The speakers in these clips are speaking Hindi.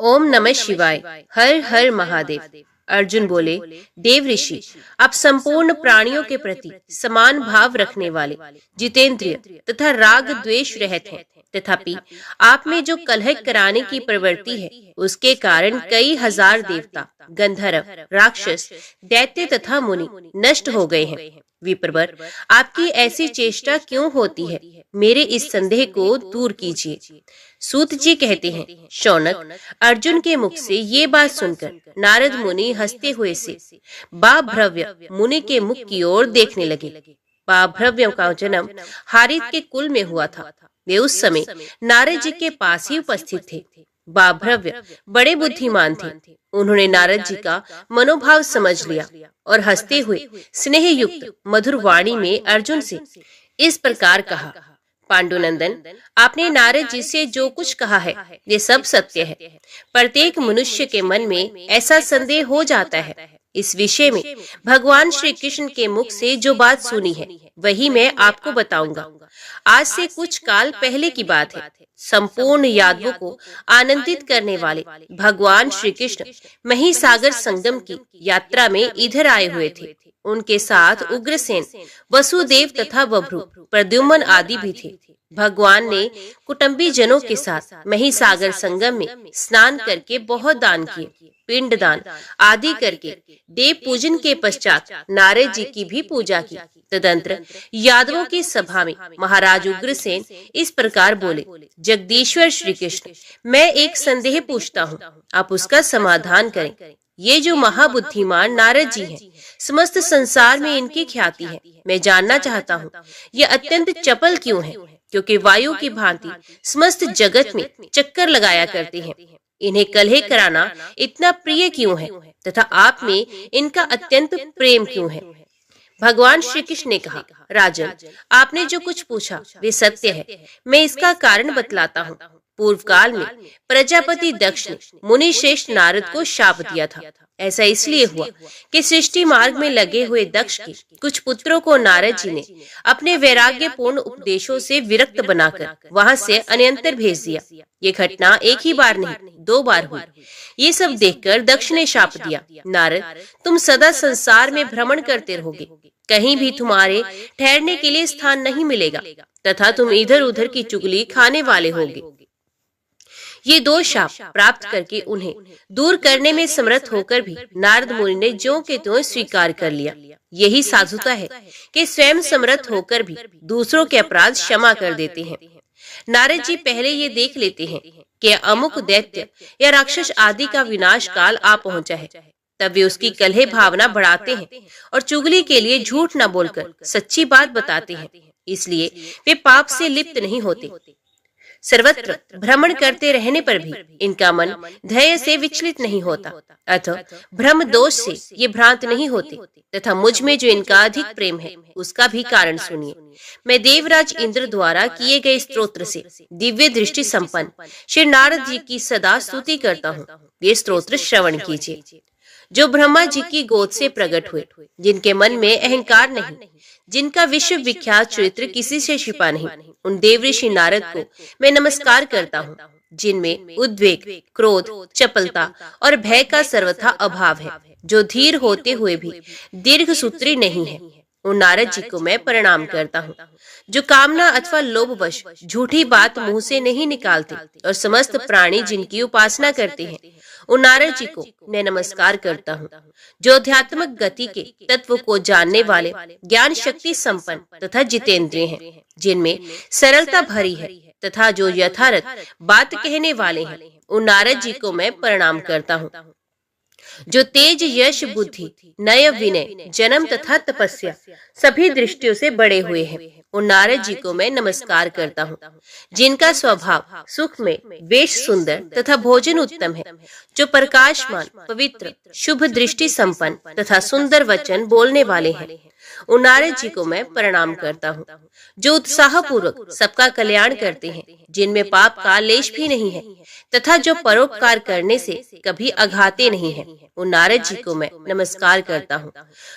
ओम नमः शिवाय। हर हर महादेव। अर्जुन बोले, देव ऋषि, आप संपूर्ण प्राणियों के प्रति समान भाव रखने वाले, जितेंद्रिय तथा राग द्वेष रहित हैं। तथापि आप में जो कलह कराने की प्रवृत्ति है, उसके कारण कई हजार देवता, गंधर्व, राक्षस, दैत्य तथा मुनि नष्ट हो गए हैं। विप्रवर, आपकी ऐसी चेष्टा क्यों होती है? मेरे इस संदेह को दूर कीजिए। सूत जी कहते हैं, शौनक, अर्जुन के मुख से ये बात सुनकर नारद मुनि हंसते हुए से बाभ्रव्य मुनि के मुख की ओर देखने लगे। बाभ्रव्य का जन्म हारित के कुल में हुआ था। वे उस समय नारद जी के पास ही उपस्थित थे। बाभ्रव्य बड़े बुद्धिमान थे। उन्होंने नारद जी का मनोभाव समझ लिया और हंसते हुए स्नेह युक्त मधुर वाणी में अर्जुन से इस प्रकार कहा, पांडुनंदन, आपने नारद जी से जो कुछ कहा है, ये सब सत्य है। प्रत्येक मनुष्य के मन में ऐसा संदेह हो जाता है। इस विषय में भगवान श्री कृष्ण के मुख से जो बात सुनी है, वही मैं आपको बताऊंगा। आज से कुछ काल पहले की बात है। संपूर्ण यादवों को आनंदित करने वाले भगवान श्री कृष्ण महिसागर संगम की यात्रा में इधर आए हुए थे। उनके साथ उग्रसेन, वसुदेव तथा बभ्रु, प्रद्युम्न आदि भी थे। भगवान ने कुटुंबी जनों के साथ महिसागर संगम में स्नान करके बहुत दान किए। पिंड दान आदि करके देव पूजन के पश्चात नारद जी की भी पूजा की। तदंतर यादवों की सभा में महाराज उग्रसेन इस प्रकार बोले, जगदीश्वर श्री कृष्ण, मैं एक संदेह पूछता हूँ, आप उसका समाधान करें। ये जो महाबुद्धिमान नारद जी हैं, समस्त संसार में इनकी ख्याति है। मैं जानना चाहता हूँ, ये अत्यंत चपल क्यों हैं? क्योंकि वायु की भांति समस्त जगत में चक्कर लगाया करते हैं। इन्हें कलह कराना इतना प्रिय क्यों है? तथा आप में इनका अत्यंत प्रेम क्यों है? भगवान श्री कृष्ण ने कहा, राजन, आपने जो कुछ पूछा वे सत्य है। मैं इसका कारण बतलाता हूँ। पूर्व काल में प्रजापति दक्ष ने मुनि श्रेष्ठ नारद को शाप दिया था। ऐसा इसलिए हुआ कि सृष्टि मार्ग में लगे हुए दक्ष के कुछ पुत्रों को नारद जी ने अपने वैराग्यपूर्ण उपदेशों से विरक्त बनाकर वहां से अन्यंतर भेज दिया। ये घटना एक ही बार नहीं, 2 बार हुई। ये सब देखकर दक्ष ने शाप दिया, नारद, तुम सदा संसार में भ्रमण करते रहोगे। कहीं भी तुम्हारे ठहरने के लिए स्थान नहीं मिलेगा तथा तुम इधर उधर की चुगली खाने वाले होगे। ये 2 शाप प्राप्त करके उन्हें दूर करने में समर्थ होकर भी नारद मुनि ने ज्यों के त्यों स्वीकार कर लिया। यही साधुता है कि स्वयं समर्थ होकर भी दूसरों के अपराध क्षमा कर देते हैं। नारद जी पहले ये देख लेते हैं कि अमुक दैत्य या राक्षस आदि का विनाश काल आ पहुंचा है। तब वे उसकी कलह भावना बढ़ाते हैं और चुगली के लिए झूठ न बोलकर सच्ची बात बताते हैं। इसलिए वे पाप से लिप्त नहीं होते। सर्वत्र भ्रमण करते रहने पर भी इनका मन धैर्य से विचलित नहीं होता। अतः भ्रम दोष से ये भ्रांत नहीं होते। तथा मुझ में जो इनका अधिक प्रेम है, उसका भी कारण सुनिए। मैं देवराज इंद्र द्वारा किए गए स्तोत्र से दिव्य दृष्टि संपन्न श्री नारद जी की सदा स्तुति करता हूँ। ये स्तोत्र श्रवण कीजिए। जो ब्रह्मा जी की गोद से प्रकट हुए, जिनके मन में अहंकार नहीं, जिनका विश्व विख्यात चरित्र किसी से छिपा नहीं, उन देवऋषि नारद को मैं नमस्कार करता हूँ, जिनमें उद्वेग, क्रोध, चपलता और भय का सर्वथा अभाव है, जो धीर होते हुए भी दीर्घ सूत्री नहीं है। उन नारद जी को मैं प्रणाम करता हूँ, जो कामना अथवा लोभवश झूठी बात मुंह से नहीं निकालते और समस्त प्राणी जिनकी उपासना करते हैं, उन नारद जी को मैं नमस्कार करता हूँ, जो अध्यात्मक गति के तत्व को जानने वाले, ज्ञान शक्ति संपन्न तथा जितेंद्रिय हैं, जिनमें सरलता भरी है तथा जो यथार्थ बात कहने वाले हैं, उन नारद जी को मैं प्रणाम करता हूँ, जो तेज, यश, बुद्धि, नय, विनय, जन्म तथा तपस्या सभी दृष्टियों से बड़े हुए हैं, उन नारद जी को मैं नमस्कार करता हूँ, जिनका स्वभाव सुख में, वेश सुंदर तथा भोजन उत्तम है, जो प्रकाशमान, पवित्र, शुभ दृष्टि संपन्न तथा सुंदर वचन बोलने वाले हैं, उन नारद जी को मैं प्रणाम करता हूँ जो उत्साह पूर्वक सबका कल्याण करते हैं, जिनमें पाप का लेश भी नहीं है तथा जो परोपकार करने से कभी अघाते नहीं है। उन नारद जी को मैं नमस्कार करता हूँ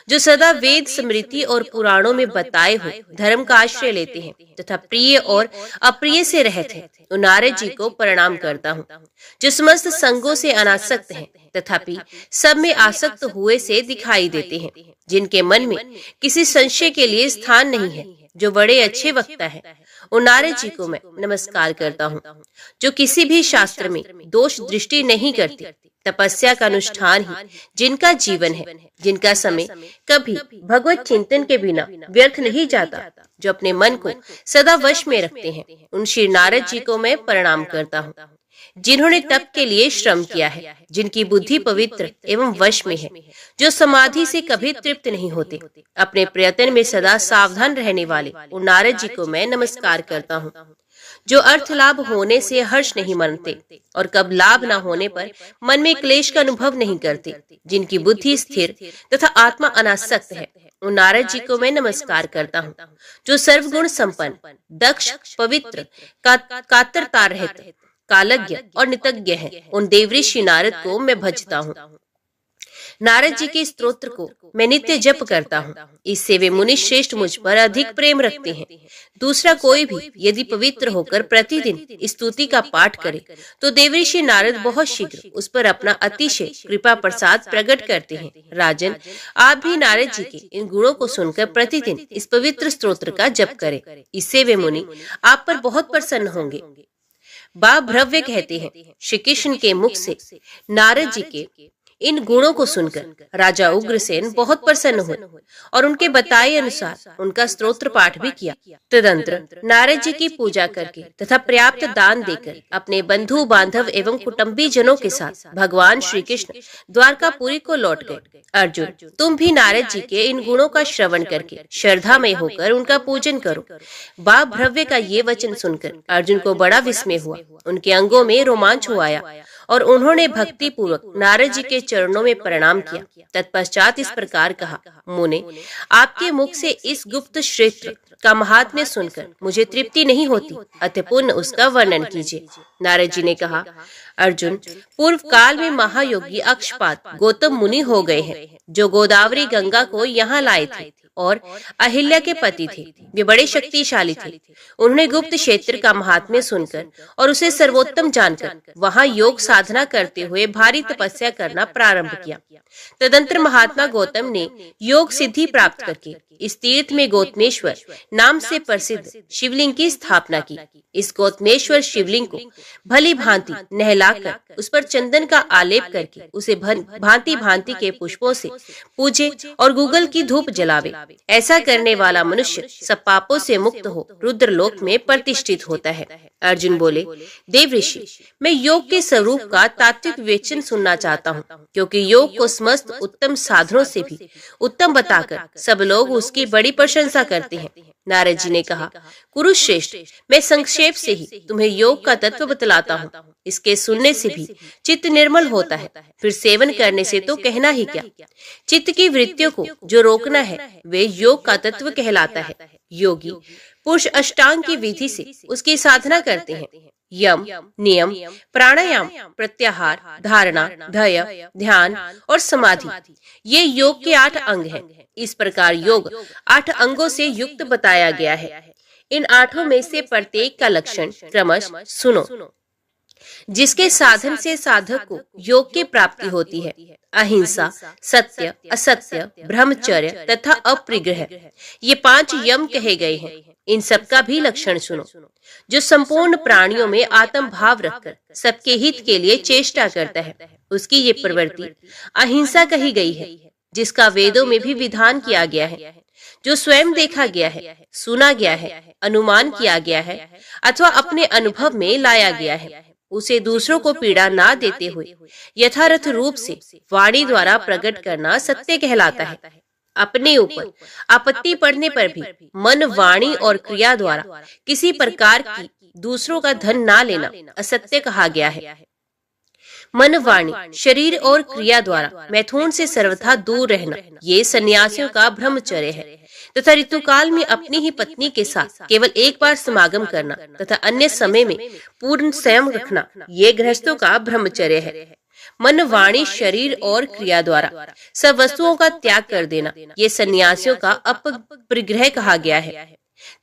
जो सदा वेद, स्मृति और पुराणों में बताए हुए धर्म का आश्रय लेते हैं तथा प्रिय और अप्रिय से रहते हैं। उन नारद जी को प्रणाम करता हूँ जो समस्त संगों से अनासक्त हैं तथापि सब में आसक्त हुए से दिखाई देते हैं, जिनके मन में किसी संशय के लिए स्थान नहीं है, जो बड़े अच्छे वक्ता है। उन नारद जी को मैं नमस्कार करता हूँ जो किसी भी शास्त्र में दोष दृष्टि नहीं करती, तपस्या का अनुष्ठान ही जिनका जीवन है, जिनका समय कभी भगवत चिंतन के बिना व्यर्थ नहीं जाता, जो अपने मन को सदा वश में रखते हैं। उन श्री नारद जी को मैं प्रणाम करता हूँ जिन्होंने तप के लिए श्रम किया है, जिनकी बुद्धि पवित्र एवं वश में है, जो समाधि से कभी तृप्त नहीं होते, अपने प्रयत्न में सदा सावधान रहने वाले उन नारद जी को मैं नमस्कार करता हूँ जो अर्थ लाभ होने से हर्ष नहीं मनते और कब लाभ न होने पर मन में क्लेश का अनुभव नहीं करते, जिनकी बुद्धि स्थिर तथा आत्मा अनासक्त है। उन नारद जी को मैं नमस्कार करता हूँ जो सर्वगुण संपन्न, दक्ष, पवित्र, कातरता रहित, कालज्ञ और नितज्ञ है। उन देवऋषि नारद को मैं भजता हूँ। नारद जी के स्तोत्र को मैं नित्य जप करता हूँ, इससे वे मुनि श्रेष्ठ मुझ पर अधिक प्रेम रखते हैं। दूसरा कोई भी यदि पवित्र होकर प्रतिदिन स्तुति का पाठ करे तो देवऋषि नारद बहुत शीघ्र उस पर अपना अतिशय कृपा प्रसाद प्रकट करते हैं। राजन, आप भी नारद जी के इन गुणों को सुनकर प्रतिदिन इस पवित्र स्तोत्र का जप करें, इससे वे मुनि आप पर बहुत प्रसन्न होंगे। बा भ्रव्य कहते हैं, श्री कृष्ण के मुख से नारद जी के इन गुणों को सुनकर राजा उग्रसेन बहुत प्रसन्न हुए और उनके बताए अनुसार उनका स्तोत्र पाठ भी किया। तदंतर नारद जी की पूजा करके तथा पर्याप्त दान देकर अपने बंधु बांधव एवं कुटुंबी जनों के साथ भगवान श्री कृष्ण द्वारकापुरी को लौट गए। अर्जुन, तुम भी नारद जी के इन गुणों का श्रवण करके श्रद्धामय होकर उनका पूजन करो। बाप भ्रव्य का ये वचन सुनकर अर्जुन को बड़ा विस्मय हुआ, उनके अंगों में रोमांच हो आया और उन्होंने भक्ति पूर्वक नारद जी के चरणों में प्रणाम किया। तत्पश्चात इस प्रकार कहा, मुने, आपके मुख से इस गुप्त क्षेत्र का महात्म्य सुनकर मुझे तृप्ति नहीं होती, अतः पुनः उसका वर्णन कीजिए। नारद जी ने कहा, अर्जुन, पूर्व काल में महायोगी अक्षपाद गौतम मुनि हो गए हैं, जो गोदावरी गंगा को यहाँ लाए थे और अहिल्या के पति थे। वे बड़े शक्तिशाली थे। उन्होंने गुप्त क्षेत्र का महात्म्य सुनकर और उसे सर्वोत्तम जानकर वहां योग साधना करते हुए भारी तपस्या करना प्रारंभ किया। तदंतर महात्मा गौतम ने योग सिद्धि प्राप्त करके इस तीर्थ में गौतमेश्वर नाम से प्रसिद्ध शिवलिंग की स्थापना की। इस गौतमेश्वर शिवलिंग को भली भांति नहलाकर उस पर चंदन का आलेप करके उसे भांति भांति के पुष्पों से पूजे और गूगल की धूप जलावे। ऐसा करने वाला मनुष्य सब पापों से मुक्त हो रुद्रलोक में प्रतिष्ठित होता है। अर्जुन बोले, देव ऋषि, मैं योग के स्वरूप का तात्विक विवेचन सुनना चाहता हूँ, क्योंकि योग को समस्त उत्तम साधनों से भी उत्तम बताकर सब लोग उसकी बड़ी प्रशंसा करते हैं। नारद जी ने कहा, कुरुश्रेष्ठ, मैं संक्षेप से ही तुम्हें योग का तत्व बतलाता हूँ। इसके सुनने से भी चित्त निर्मल होता है, फिर सेवन करने से तो कहना ही क्या। चित्त की वृत्तियों को जो रोकना है वे योग का तत्व कहलाता है। योगी पुरुष अष्टांग की विधि से उसकी साधना करते हैं। यम, नियम, प्राणायाम, प्रत्याहार, धारणा, ध्यय, ध्यान और समाधि, ये योग के 8 अंग हैं। इस प्रकार योग 8 अंगों से युक्त बताया गया है। इन 8 में से प्रत्येक का लक्षण क्रमशः सुनो, जिसके साधन से साधक को योग की प्राप्ति होती है। अहिंसा, सत्य, असत्य, ब्रह्मचर्य तथा अपरिग्रह, ये 5 यम कहे गए हैं। इन सब का भी लक्षण सुनो। जो संपूर्ण प्राणियों में आत्म भाव रखकर सबके हित के लिए चेष्टा करता है, उसकी ये प्रवृत्ति अहिंसा कही गई है, जिसका वेदों में भी विधान किया गया है। जो स्वयं देखा गया है, सुना गया है, अनुमान किया गया है अथवा अपने अनुभव में लाया गया है, उसे दूसरों को पीड़ा ना देते हुए यथार्थ रूप से वाणी द्वारा प्रकट करना सत्य कहलाता है। अपने ऊपर आपत्ति पड़ने पर भी मन, वाणी और क्रिया द्वारा किसी प्रकार की दूसरों का धन ना लेना असत्य कहा गया है। मन, वाणी, शरीर और क्रिया द्वारा मैथुन से सर्वथा दूर रहना, ये सन्यासियों का ब्रह्मचर्य है। तथा ऋतुकाल में अपनी ही पत्नी के साथ केवल एक बार समागम करना तथा अन्य समय में पूर्ण संयम रखना, ये गृहस्थों का ब्रह्मचर्य है। मन, वाणी, शरीर और क्रिया द्वारा सब वस्तुओं का त्याग कर देना, ये सन्यासियों का अपरिग्रह कहा गया है।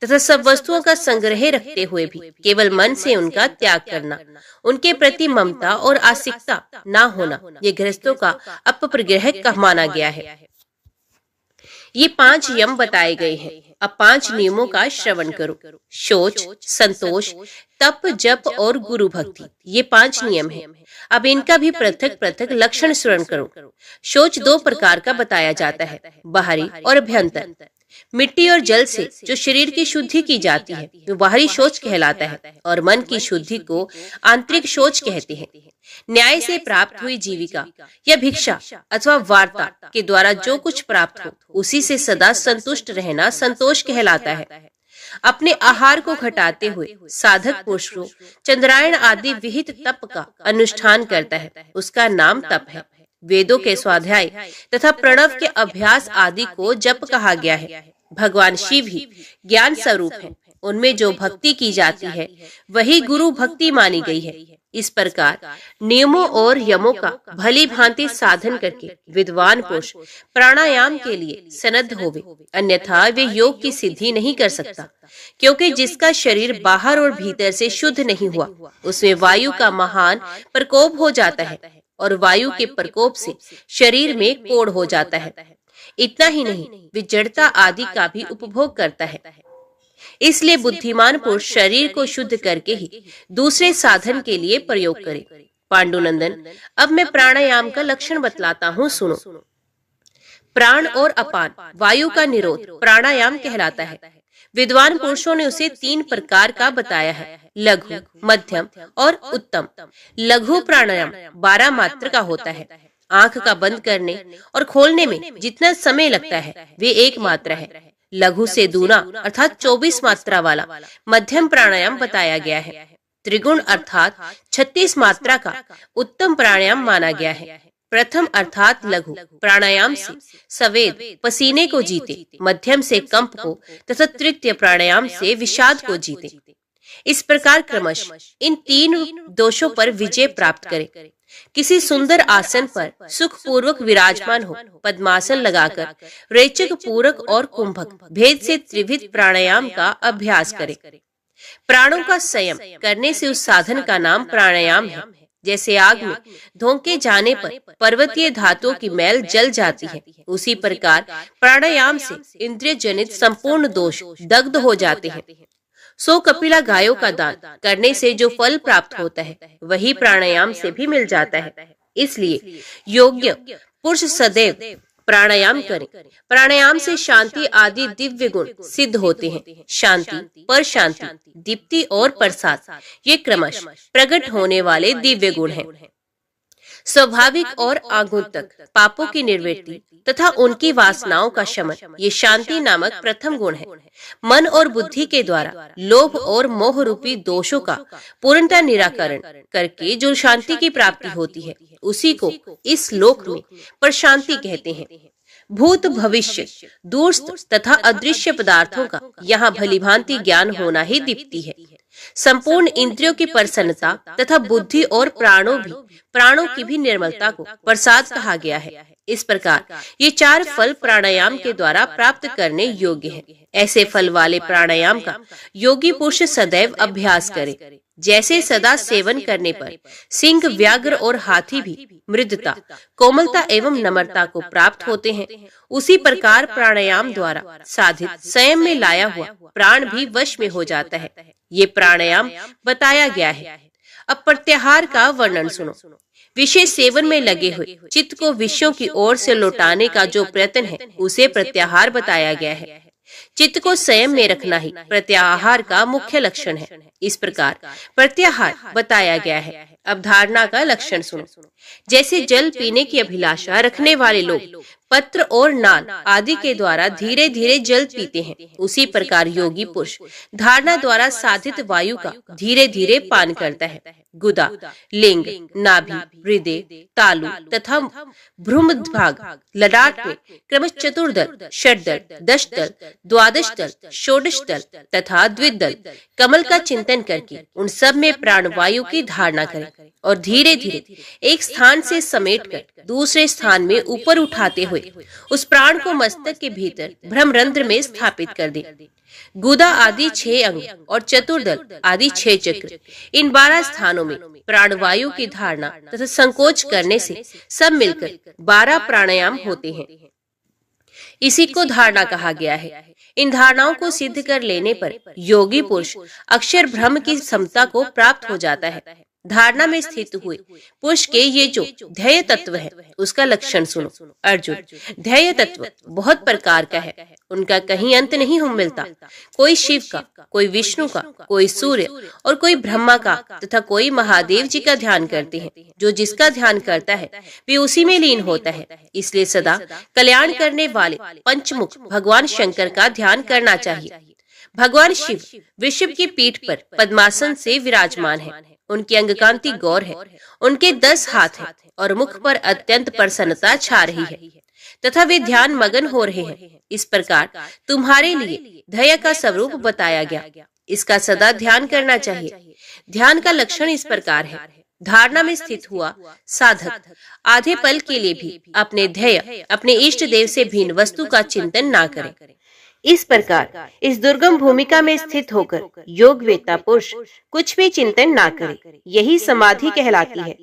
तथा सब वस्तुओं का संग्रह रखते हुए भी केवल मन से उनका त्याग करना, उनके प्रति ममता और आसक्ति न होना, ये गृहस्थों का अपरिग्रह का माना गया है। ये 5 यम बताए गए हैं। अब 5 नियमों का श्रवण करो। शौच, संतोष, तप, जप और गुरु भक्ति, ये 5 नियम हैं। अब इनका भी पृथक पृथक लक्षण श्रवण करो। शौच 2 प्रकार का बताया जाता है, बाहरी और अभ्यंतर। मिट्टी और जल से जो शरीर की शुद्धि की जाती है वो बाहरी शौच कहलाता है, और मन की शुद्धि को आंतरिक शौच कहते हैं। न्याय से प्राप्त हुई जीविका या भिक्षा अथवा वार्ता के द्वारा जो कुछ प्राप्त हो उसी से सदा संतुष्ट रहना संतोष कहलाता है। अपने आहार को घटाते हुए साधक पुरुष को चंद्रायण आदि विहित तप का अनुष्ठान करता है, उसका नाम तप है। वेदों के स्वाध्याय तथा प्रणव के अभ्यास आदि को जप कहा गया है। भगवान शिव ही ज्ञान स्वरूप है, उनमें जो भक्ति की जाती है वही गुरु भक्ति मानी गई है। इस प्रकार नियमों और यमों का भली भांति साधन करके विद्वान पुरुष प्राणायाम के लिए सनद्ध होवे, अन्यथा वे योग की सिद्धि नहीं कर सकता। क्योंकि जिसका शरीर बाहर और भीतर से शुद्ध नहीं हुआ उसमें वायु का महान प्रकोप हो जाता है, और वायु के प्रकोप से शरीर में कोढ़ हो जाता है। इतना ही नहीं, वे जड़ता आदि का भी उपभोग करता है। इसलिए बुद्धिमान पुरुष शरीर को शुद्ध करके ही दूसरे साधन के लिए प्रयोग करे। पांडुनंदन, अब मैं प्राणायाम का लक्षण बतलाता हूँ, सुनो। प्राण और अपान वायु का निरोध प्राणायाम कहलाता है। विद्वान पुरुषों ने उसे 3 प्रकार का बताया है, लघु, मध्यम और उत्तम। लघु प्राणायाम 12 मात्रा का होता है। आंख का बंद करने और खोलने में जितना समय लगता है वे 1 मात्रा है। लघु से दूना अर्थात 24 मात्रा वाला मध्यम प्राणायाम बताया गया है। त्रिगुण अर्थात 36 मात्रा का उत्तम प्राणायाम माना गया है। प्रथम अर्थात लघु प्राणायाम से संवेद पसीने को जीते, मध्यम से कंप को तथा तृतीय प्राणायाम से विषाद को जीते। इस प्रकार क्रमश इन 3 दोषों पर विजय प्राप्त करे। किसी सुंदर आसन पर सुख पूर्वक विराजमान हो, पद्मासन लगाकर रेचक, पूरक और कुंभक भेद से त्रिविध प्राणायाम का अभ्यास करे। प्राणों का संयम करने से उस साधन का नाम प्राणायाम है। जैसे आग में धोखे जाने पर पर्वतीय धातुओं की मैल जल जाती है, उसी प्रकार प्राणायाम से इंद्रिय जनित संपूर्ण दोष दग्ध हो जाते हैं। 100 कपिला गायों का दान करने से जो फल प्राप्त होता है वही प्राणायाम से भी मिल जाता है। इसलिए योग्य पुरुष सदैव प्राणायाम करें। प्राणायाम से शांति आदि दिव्य गुण सिद्ध होते हैं। शांति, पर शांति, दीप्ति और प्रसाद, ये क्रमश प्रकट होने वाले दिव्य गुण हैं। स्वाभाविक और आगंतुक पापों की निवृत्ति तथा उनकी वासनाओं का शमन, ये शांति नामक प्रथम गुण है। मन और बुद्धि के द्वारा लोभ और मोह रूपी दोषों का पूर्णतः निराकरण करके जो शांति की प्राप्ति होती है उसी को इस लोक में पर शांति कहते हैं। भूत, भविष्य, दूरस्थ तथा अदृश्य पदार्थों का यहाँ भलीभांति ज्ञान होना ही दीप्ति है। संपूर्ण इंद्रियों की प्रसन्नता तथा बुद्धि और प्राणों की भी निर्मलता को प्रसाद कहा गया है। इस प्रकार ये 4 फल प्राणायाम के द्वारा प्राप्त करने योग्य है। ऐसे फल वाले प्राणायाम का योगी पुरुष सदैव अभ्यास करे। जैसे सदा सेवन करने पर सिंह, व्याघ्र और हाथी भी मृदुता, कोमलता एवं नम्रता को प्राप्त होते हैं, उसी प्रकार प्राणायाम द्वारा साधित संयम में लाया हुआ प्राण भी वश में हो जाता है। ये प्राणायाम बताया गया है। अब प्रत्याहार का वर्णन सुनो। विषय सेवन में लगे हुए चित्त को विषयों की ओर से लौटाने का जो प्रयत्न है उसे प्रत्याहार बताया गया है। चित्त को संयम में रखना ही प्रत्याहार का मुख्य लक्षण है। इस प्रकार प्रत्याहार बताया गया है। अब धारणा का लक्षण सुनो। जैसे जल पीने की अभिलाषा रखने वाले लोग पत्र और नाल आदि के द्वारा धीरे धीरे जल पीते हैं, उसी प्रकार योगी पुरुष धारणा द्वारा साधित वायु का धीरे धीरे पान करता है। गुदा, लिंग, नाभि, हृदय, तालु तथा भ्रूमध्य ललाट में क्रमश चतुर्दल, षड्दल, दशदल, द्वादश दल, षोडश दल तथा द्विदल कमल का चिंतन करके उन सब में प्राणवायु की धारणा करें और धीरे धीरे एक स्थान से समेटकर दूसरे स्थान में ऊपर उठाते हुए उस प्राण को मस्तक के भीतर ब्रह्मरंध्र में स्थापित कर दे। गुदा आदि 6 अंग और चतुर्दल आदि 6 चक्र, इन 12 स्थानों में प्राणवायु की धारणा तथा संकोच करने से सब मिलकर 12 प्राणायाम होते हैं। इसी को धारणा कहा गया है। इन धारणाओं को सिद्ध कर लेने पर योगी पुरुष अक्षर ब्रह्म की समता को प्राप्त हो जाता है। धारणा में स्थित हुए पुरुष के ये जो ध्येय तत्व है उसका लक्षण सुनो। अर्जुन, ध्येय तत्व बहुत प्रकार का है, उनका कहीं अंत नहीं मिलता। कोई शिव का, कोई विष्णु का, कोई सूर्य और कोई ब्रह्मा का तथा कोई महादेव जी का ध्यान करते हैं। जो जिसका ध्यान करता है वे उसी में लीन होता है। इसलिए सदा कल्याण करने वाले पंचमुख भगवान शंकर का ध्यान करना चाहिए। भगवान शिव विश्व की पीठ पर पद्मासन से विराजमान है। उनकी अंगकांति गौर है, उनके 10 हाथ हैं और मुख पर अत्यंत प्रसन्नता छा रही है तथा वे ध्यान मगन हो रहे हैं। इस प्रकार तुम्हारे लिए ध्येय का स्वरूप बताया गया, इसका सदा ध्यान करना चाहिए। ध्यान का लक्षण इस प्रकार है। धारणा में स्थित हुआ साधक आधे पल के लिए भी अपने ध्येय, अपने इष्ट देव से भिन्न वस्तु का चिंतन ना करे। इस प्रकार इस दुर्गम भूमिका में स्थित होकर योग वेत्ता पुरुष कुछ भी चिंतन ना करे, यही समाधि कहलाती है।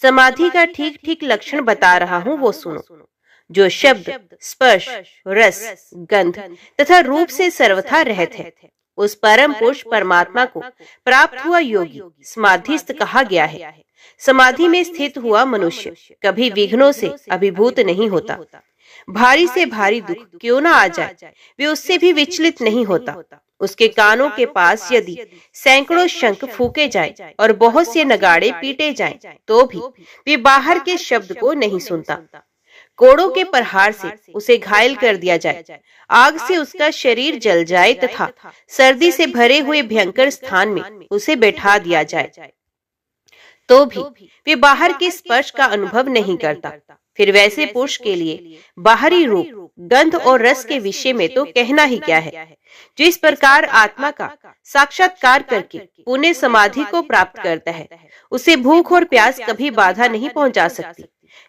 समाधि का ठीक ठीक लक्षण बता रहा हूँ, वो सुनो। जो शब्द, स्पर्श, रस, गंध तथा रूप से सर्वथा रहित है, उस परम पुरुष परमात्मा को प्राप्त हुआ योगी समाधिस्थ कहा गया है। समाधि में स्थित हुआ मनुष्य कभी विघ्नों से अभिभूत नहीं होता। भारी से भारी दुख क्यों ना आ जाए, वे उससे भी विचलित नहीं होता। उसके कानों के पास यदि सैकड़ों शंख फूके जाए और बहुत से नगाड़े पीटे जाएं, तो भी वे बाहर के शब्द को नहीं सुनता। कोड़ों के प्रहार से उसे घायल कर दिया जाए, आग से उसका शरीर जल जाए तथा सर्दी से भरे हुए भयंकर स्थान में उसे बैठा दिया जाए, तो भी वे बाहर के स्पर्श का अनुभव नहीं करता। फिर वैसे पुरुष के लिए बाहरी रूप, गंध और रस के विषय में तो कहना ही क्या है। जो इस प्रकार आत्मा का साक्षात्कार करके पुण्य समाधि को प्राप्त करता है, उसे भूख और प्यास कभी बाधा नहीं पहुंचा सकती।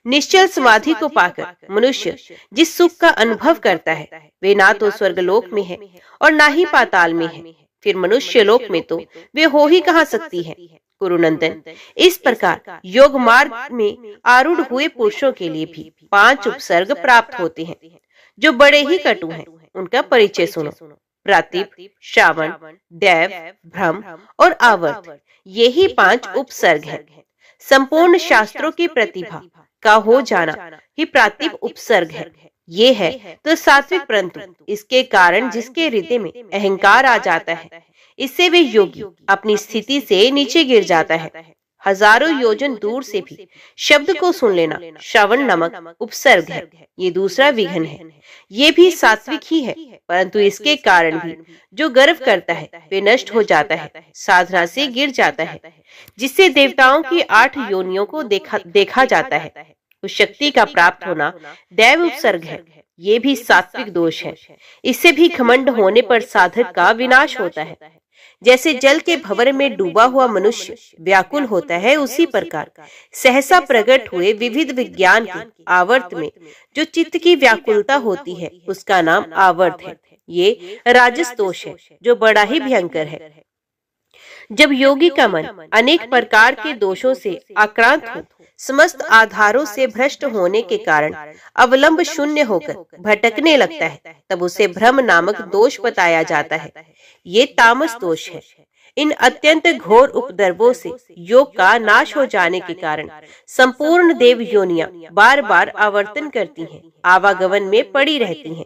निश्चल समाधि को पाकर मनुष्य जिस सुख का अनुभव करता है, वे ना तो स्वर्गलोक में है और ना ही पाताल में है। फिर मनुष्य लोक में तो वे हो ही कहाँ सकती है। कुरुनंदन, इस प्रकार योग मार्ग में आरूढ़ हुए पुरुषों के लिए भी 5 उपसर्ग प्राप्त होते हैं, जो बड़े ही कटु हैं। उनका परिचय सुनो। प्रातिप, श्रावण, दैव, ब्रह्म और आवर्त, यही 5 उपसर्ग हैं। संपूर्ण शास्त्रों की प्रतिभा का हो जाना ही प्रातिप उपसर्ग है। ये है तो सात्विक, परंतु इसके कारण जिसके हृदय में अहंकार आ जाता है, इससे वे योगी अपनी स्थिति से नीचे गिर जाता है। हजारों योजन दूर से भी शब्द को सुन लेना श्रवण नामक उपसर्ग है। ये दूसरा विघ्न है। ये भी सात्विक ही है, परंतु इसके कारण भी जो गर्व करता है वे नष्ट हो जाता है, साधना से गिर जाता है, जिससे देवताओं की 8 योनियों को देखा जाता है। उस शक्ति का प्राप्त होना दैव उपसर्ग है। ये भी सात्विक दोष है। इससे भी घमंड होने पर साधक का विनाश होता है। जैसे जल के भंवर में डूबा हुआ मनुष्य व्याकुल होता है, उसी प्रकार सहसा प्रकट हुए विविध विज्ञान के आवर्त में जो चित्त की व्याकुलता होती है, उसका नाम आवर्त है। ये राजस दोष है, जो बड़ा ही भयंकर है। जब योगी का मन अनेक प्रकार के दोषों से आक्रांत हो, समस्त आधारों से भ्रष्ट होने के कारण अवलंब शून्य होकर भटकने लगता है, तब उसे भ्रम नामक दोष बताया जाता है। ये तामस दोष है। इन अत्यंत घोर उपद्रवों से योग का नाश हो जाने के कारण संपूर्ण देव योनियां बार बार आवर्तन करती हैं, आवागमन में पड़ी रहती हैं।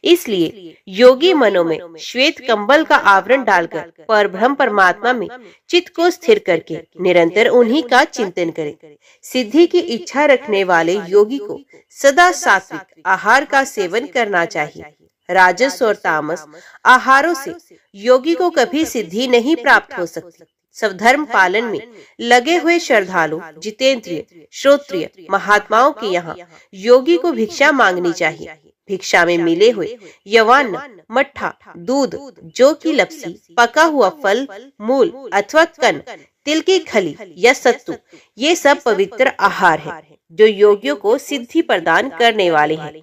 इसलिए योगी मनों में श्वेत कंबल का आवरण डालकर परब्रह्म परमात्मा में चित्त को स्थिर करके निरंतर उन्हीं का चिंतन करें। सिद्धि की इच्छा रखने वाले योगी को सदा सात्विक आहार का सेवन करना चाहिए। राजस और तामस आहारों से योगी को कभी सिद्धि नहीं प्राप्त हो सकती। स्वधर्म पालन में लगे हुए श्रद्धालु, जितेंद्रिय, श्रोत्रिय महात्माओं के यहाँ योगी को भिक्षा मांगनी चाहिए। भिक्षा में मिले हुए यवान्न, मट्ठा, दूध, जौ की लपसी, पका हुआ फल, मूल अथवा कन, तिल की खली या सत्तू, ये सब पवित्र आहार है जो योगियों को सिद्धि प्रदान करने वाले हैं।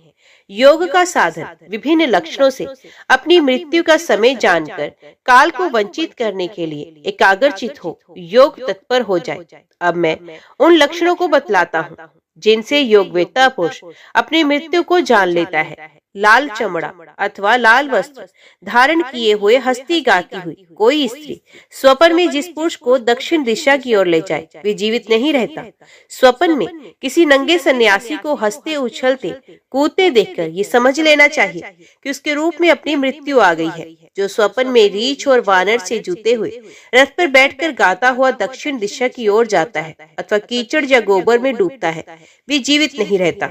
योग का साधन विभिन्न लक्षणों से अपनी मृत्यु का समय जानकर काल को वंचित करने के लिए एकाग्रचित हो योग तत्पर हो जाए। अब मैं उन लक्षणों को बतलाता हूँ जिनसे योगवेत्ता पुरुष अपनी मृत्यु को जान लेता है। लाल चमड़ा अथवा लाल वस्त्र धारण किए हुए हंसती गाती हुई कोई स्त्री स्वप्न में जिस पुरुष को दक्षिण दिशा की ओर ले जाए वे जीवित नहीं रहता। स्वप्न में किसी नंगे सन्यासी को हंसते, उछलते, कूदते देखकर ये समझ लेना चाहिए कि उसके रूप में अपनी मृत्यु आ गई है। जो स्वप्न में रीछ और वानर से जूते हुए रथ पर बैठकर गाता हुआ दक्षिण दिशा की ओर जाता है अथवा कीचड़ या गोबर में डूबता है वे जीवित नहीं रहता।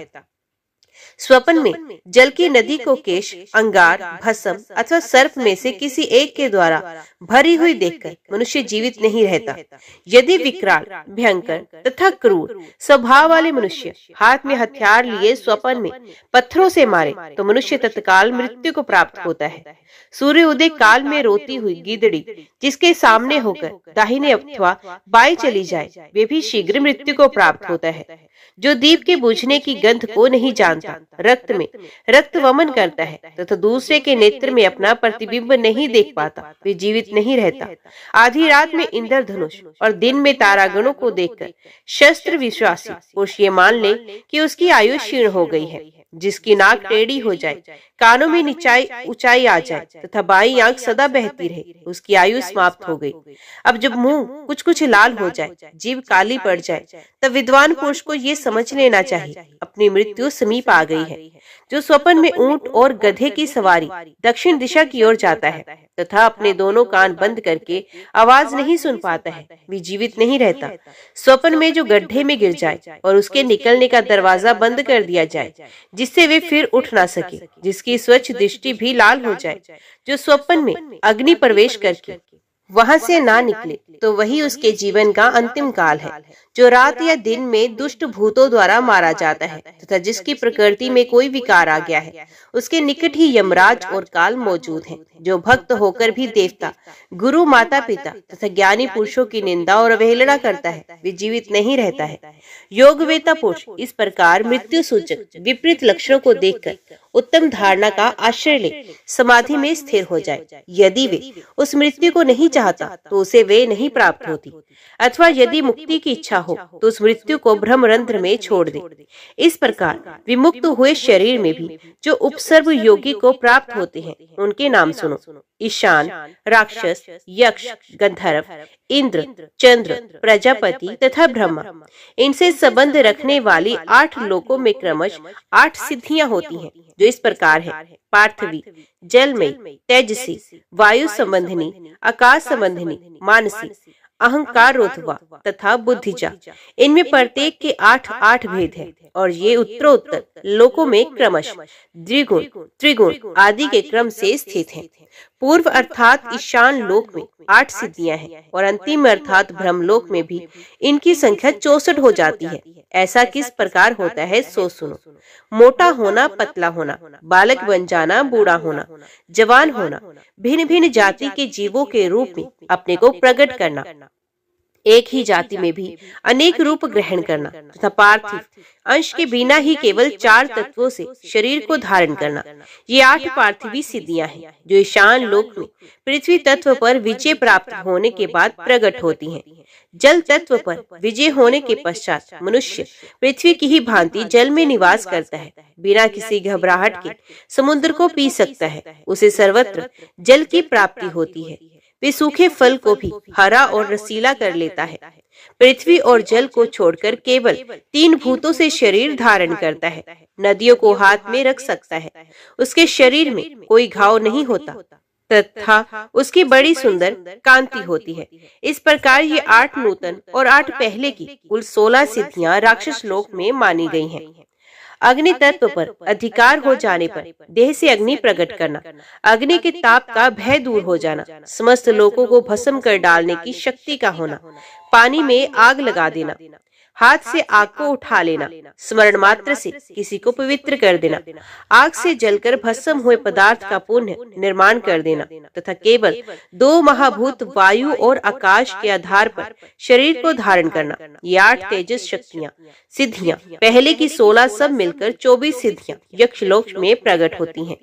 स्वप्न में जल की नदी को केश, अंगार, भस्म अथवा सर्प में से किसी एक के द्वारा भरी हुई देखकर मनुष्य जीवित नहीं रहता। यदि विकराल, भयंकर तथा क्रूर स्वभाव वाले मनुष्य हाथ में हथियार लिए स्वप्न में पत्थरों से मारे तो मनुष्य तत्काल मृत्यु को प्राप्त होता है। सूर्य उदय काल में रोती हुई गीदड़ी जिसके सामने होकर दाहिने अथवा बाएं चली जाए वे भी शीघ्र मृत्यु को प्राप्त होता है। जो दीप के बुझने की गंध को नहीं जानता, रक्त में रक्त वमन करता है तथा दूसरे के नेत्र में अपना प्रतिबिंब नहीं देख पाता वे जीवित नहीं रहता। आधी रात में इंद्रधनुष और दिन में तारागणों को देखकर शस्त्र विश्वासी पुरुष ये मान ले कि उसकी आयु क्षीण हो गई है। जिसकी नाक टेढ़ी हो जाए, कानों में ऊंचाई आ जाए तथा बाईं आंख सदा बहती रहे उसकी आयु समाप्त हो गई। अब जब मुंह कुछ कुछ लाल हो जाए, जीभ काली पड़ जाए तब विद्वान पुरुष को ये समझ लेना चाहिए अपनी मृत्यु समीप आ गई है। जो स्वप्न में ऊंट और गधे की सवारी दक्षिण दिशा की ओर जाता है तथा अपने दोनों कान बंद करके आवाज नहीं सुन पाता है वे जीवित नहीं रहता। स्वप्न में जो गड्ढे में गिर जाए और उसके निकलने का दरवाजा बंद कर दिया जाए जिससे वे फिर उठ ना सके, जिसकी स्वच्छ दृष्टि भी लाल हो जाए, जो स्वप्न में अग्नि प्रवेश करके वहां से ना निकले तो वही उसके जीवन का अंतिम काल है। जो रात या दिन में दुष्ट भूतों द्वारा मारा जाता है तथा जिसकी प्रकृति में कोई विकार आ गया है उसके निकट ही यमराज और काल मौजूद हैं। जो भक्त होकर भी देवता, गुरु, माता पिता तथा ज्ञानी पुरुषों की निंदा और अवहेलना करता है वे जीवित नहीं रहता है। योगवेत्ता पुरुष इस प्रकार मृत्यु सूचक विपरीत लक्षणों को देखकर उत्तम धारणा का आश्रय ले समाधि में स्थिर हो जाए। यदि वे उस मृत्यु को नहीं चाहता तो उसे वे नहीं प्राप्त होती, अथवा यदि मुक्ति की इच्छा हो तो उस मृत्यु को ब्रह्मरंध्र में छोड़ दे। इस प्रकार विमुक्त हुए शरीर में भी जो उपसर्ग योगी को प्राप्त होते हैं उनके नाम सुनो। ईशान, राक्षस, यक्ष, गंधर्व, इंद्र, चंद्र, प्रजापति तथा ब्रह्मा। इनसे संबंध रखने वाली 8 लोकों में क्रमश 8 सिद्धियां होती हैं जो इस प्रकार है: पार्थवी, जलमयी, तेजसी, वायु संबंधिनी, आकाश संबंधिनी, मानसी, अहंकार रोधवा तथा बुद्धिजा। इनमें प्रत्येक के 8 भेद हैं और ये उत्तरोत्तर लोकों में क्रमश द्विगुण, त्रिगुण आदि के क्रम से स्थित हैं। पूर्व अर्थात ईशान लोक में 8 सिद्धियां हैं और अंतिम अर्थात ब्रह्मलोक में भी इनकी संख्या 64 हो जाती है। ऐसा किस प्रकार होता है सो सुनो। मोटा होना, पतला होना, बालक बन जाना, बूढ़ा होना, जवान होना, भिन्न भिन्न जाति के जीवों के रूप में अपने को प्रकट करना, एक ही जाति में भी अनेक रूप ग्रहण करना तथा पार्थिव अंश के बिना ही केवल 4 तत्वों से शरीर को धारण करना। ये 8 पार्थिवी सिद्धियां हैं जो ईशान लोक में पृथ्वी तत्व पर विजय प्राप्त होने के बाद प्रकट होती हैं। जल तत्व पर विजय होने के पश्चात मनुष्य पृथ्वी की ही भांति जल में निवास करता है, बिना किसी घबराहट के समुद्र को पी सकता है, उसे सर्वत्र जल की प्राप्ति होती है। वे सूखे फल को भी हरा और रसीला कर लेता है। पृथ्वी और जल को छोड़कर केवल 3 भूतों से शरीर धारण करता है। नदियों को हाथ में रख सकता है। उसके शरीर में कोई घाव नहीं होता तथा उसकी बड़ी सुंदर कांति होती है। इस प्रकार ये 8 नूतन और 8 पहले की कुल 16 सिद्धियां राक्षस लोक में मानी गई हैं। अग्नि तत्व पर अधिकार हो जाने पर देह से अग्नि प्रकट करना, अग्नि के ताप का भय दूर हो जाना, समस्त लोगों को भस्म कर डालने की शक्ति का होना, पानी में आग लगा देना, हाथ से आग को उठा लेना, स्मरण मात्र से किसी को पवित्र कर देना, आग से जलकर भस्म हुए पदार्थ का पुनः निर्माण कर देना तथा केवल 2 महाभूत वायु और आकाश के आधार पर शरीर को धारण करना। ये 8 तेजस शक्तियां सिद्धियां पहले की 16 सब मिलकर 24 सिद्धियां यक्षलोक में प्रकट होती हैं।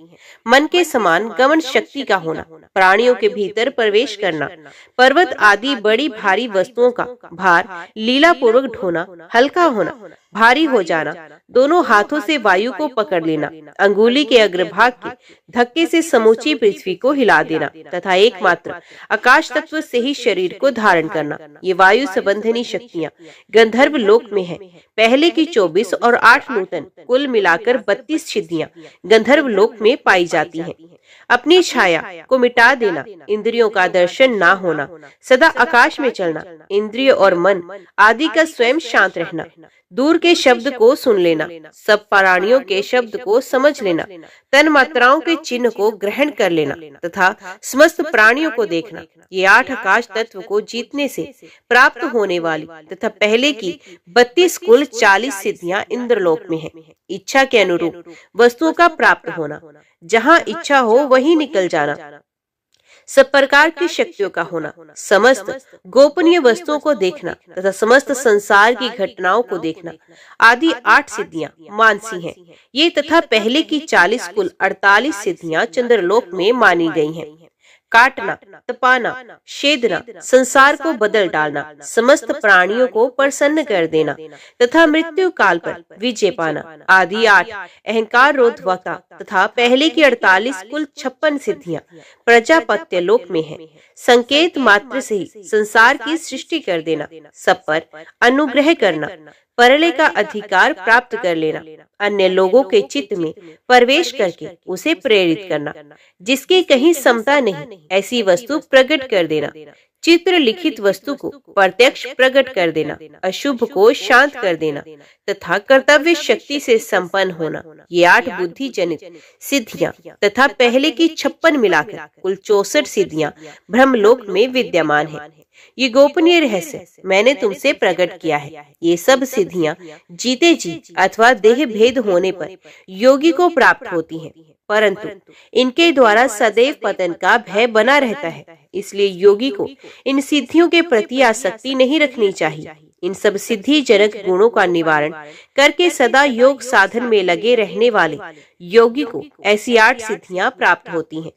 मन के समान गमन शक्ति का होना, प्राणियों के भीतर प्रवेश करना, पर्वत आदि बड़ी भारी वस्तुओं का भार लीला पूर्वक ढोना, हल्का होना, भारी हो जाना, दोनों हाथों से वायु को पकड़ लेना, अंगुली के अग्रभाग के धक्के से समूची पृथ्वी को हिला देना तथा एकमात्र आकाश तत्व से ही शरीर को धारण करना। ये वायु संबंधिनी शक्तियां गंधर्व लोक में है। पहले की 24 और 8 नूतन कुल मिलाकर 32 सिद्धियां गंधर्व लोक में पाई जाती हैं। अपनी छाया को मिटा देना, इंद्रियों का दर्शन ना होना, सदा आकाश में चलना, इंद्रिय और मन आदि का स्वयं शांत रहना, दूर के शब्द को सुन लेना, सब प्राणियों के शब्द को समझ लेना, तन मात्राओं के चिन्ह को ग्रहण कर लेना तथा समस्त प्राणियों को देखना। ये 8 आकाश तत्व को जीतने से प्राप्त होने वाली तथा पहले की 32 कुल 40 सिद्धियां इंद्रलोक में है। इच्छा के अनुरूप वस्तुओं का प्राप्त होना, जहाँ इच्छा हो वहीं निकल जाना, सब प्रकार की शक्तियों का होना, समस्त गोपनीय वस्तुओं को देखना तथा समस्त संसार की घटनाओं को देखना, आदि 8 सिद्धियां मानसी हैं। ये तथा पहले की 40 कुल 48 सिद्धियां चंद्रलोक में मानी गई हैं। काटना, तपाना, छेदना, संसार को बदल डालना, समस्त प्राणियों को प्रसन्न कर देना तथा मृत्यु काल पर विजय पाना, आदि 8 अहंकार रोधवता तथा पहले की 48 कुल 56 सिद्धियां प्रजापत्य लोक में है। संकेत मात्र से ही संसार की सृष्टि कर देना, सब पर अनुग्रह करना, परले का अधिकार प्राप्त कर लेना, अन्य लोगों के चित्त में प्रवेश करके उसे प्रेरित करना, जिसकी कहीं समता नहीं ऐसी वस्तु प्रकट कर देना, चित्र लिखित वस्तु को प्रत्यक्ष प्रकट कर देना, अशुभ को शांत कर देना तथा कर्तव्य शक्ति से संपन्न होना। ये 8 बुद्धि जनित सिद्धियां तथा पहले की 56 मिलाकर कुल 64 सिद्धियां ब्रह्मलोक में विद्यमान है। ये गोपनीय रहस्य मैंने तुमसे प्रकट किया है। ये सब सिद्धियां जीते जी अथवा देह भेद होने पर योगी को प्राप्त होती हैं, परंतु इनके द्वारा सदैव पतन का भय बना रहता है। इसलिए योगी को इन सिद्धियों के प्रति आसक्ति नहीं रखनी चाहिए। इन सब सिद्धि जनक गुणों का निवारण करके सदा योग साधन में लगे रहने वाले योगी को ऐसी 8 सिद्धियां प्राप्त होती हैं,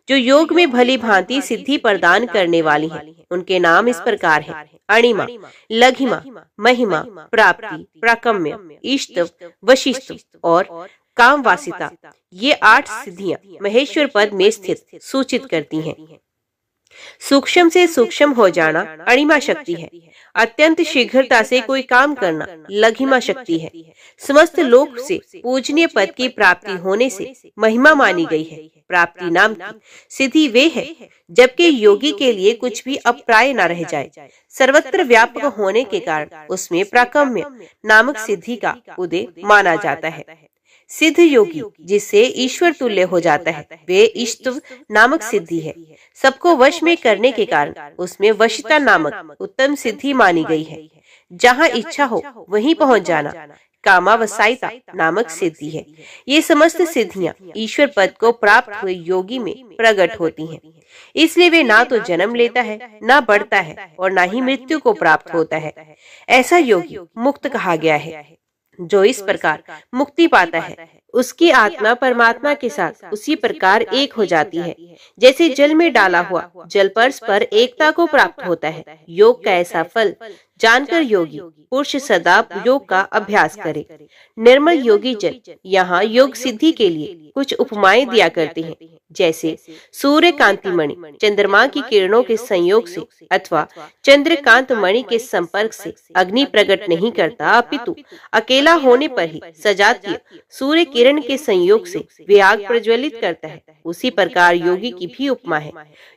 जो योग में भली भांति सिद्धि प्रदान करने वाली हैं। उनके नाम इस प्रकार हैं: अणिमा, लघिमा, महिमा, प्राप्ति, प्राकम्य, इष्टव, वशिष्ठ और कामवासिता। ये 8 सिद्धियां महेश्वर पद में स्थित सूचित करती हैं। सूक्ष्म से सूक्ष्म हो जाना अणिमा शक्ति है। अत्यंत शीघ्रता से कोई काम करना लघिमा शक्ति है। समस्त लोक से पूजनीय पद की प्राप्ति होने से महिमा मानी गई है। प्राप्ति नाम की सिद्धि वे है जबकि योगी के लिए कुछ भी अप्राय न रह जाए। सर्वत्र व्यापक होने के कारण उसमें प्राकम्य नामक सिद्धि का उदय माना जाता है। सिद्ध योगी जिससे ईश्वर तुल्य हो जाता है, वे इष्टव नामक सिद्धि है। सबको वश में करने के कारण उसमें वशिता नामक उत्तम सिद्धि मानी गई है। जहाँ इच्छा हो वहीं पहुँच जाना कामावसायिता नामक सिद्धि है। ये समस्त सिद्धियां ईश्वर पद को प्राप्त हुए योगी में प्रकट होती हैं। इसलिए वे ना तो जन्म लेता है, ना बढ़ता है और ना ही मृत्यु को प्राप्त होता है। ऐसा योगी मुक्त कहा गया है। जो इस प्रकार मुक्ति पाता है उसकी आत्मा परमात्मा के साथ उसी प्रकार एक हो जाती है जैसे जल में डाला हुआ जलपर्स पर एकता को प्राप्त होता है। योग का ऐसा फल जानकर योगी पुरुष सदा योग का अभ्यास करे। निर्मल योगी जन यहाँ योग सिद्धि के लिए कुछ उपमाएं दिया करते हैं, जैसे सूर्य कांति मणि चंद्रमा की किरणों के संयोग से अथवा चंद्रकांत मणि के संपर्क से अग्नि प्रकट नहीं करता, अपितु अकेला होने पर ही सजातीय सूर्य किरण के संयोग से वे आग प्रज्वलित करता है। उसी प्रकार योगी की भी उपमा है।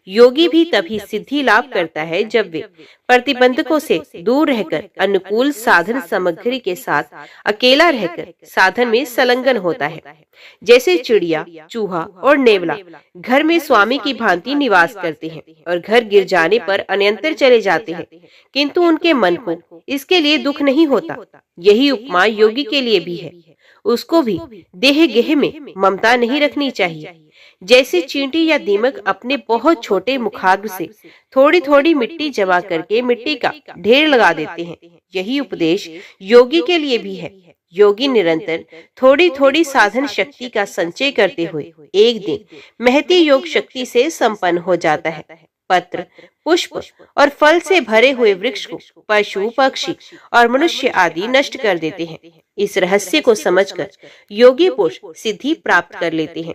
योगी भी तभी सिद्धि लाभ करता है जब वे प्रतिबंधकों से दूर रहकर अनुकूल साधन सामग्री के साथ अकेला रहकर साधन में संलग्न होता है। जैसे चिड़िया, चूहा और नेवला घर में स्वामी की भांति निवास करते हैं और घर गिर जाने पर अन्यंतर चले जाते हैं, किंतु उनके मन को इसके लिए दुख नहीं होता। यही उपमा योगी के लिए भी है। उसको भी देह गेह में ममता नहीं रखनी चाहिए। जैसे चींटी या दीमक अपने बहुत छोटे मुखाग्र से थोड़ी थोड़ी मिट्टी जमा करके मिट्टी का ढेर लगा देते हैं, यही उपदेश योगी के लिए भी है। योगी निरंतर थोड़ी थोड़ी साधन शक्ति का संचय करते हुए एक दिन महती योग शक्ति से संपन्न हो जाता है। पत्र, पुष्प और फल से भरे हुए वृक्ष को पशु, पक्षी और मनुष्य आदि नष्ट कर देते हैं। इस रहस्य को समझकर योगी पुरुष सिद्धि प्राप्त कर लेते हैं।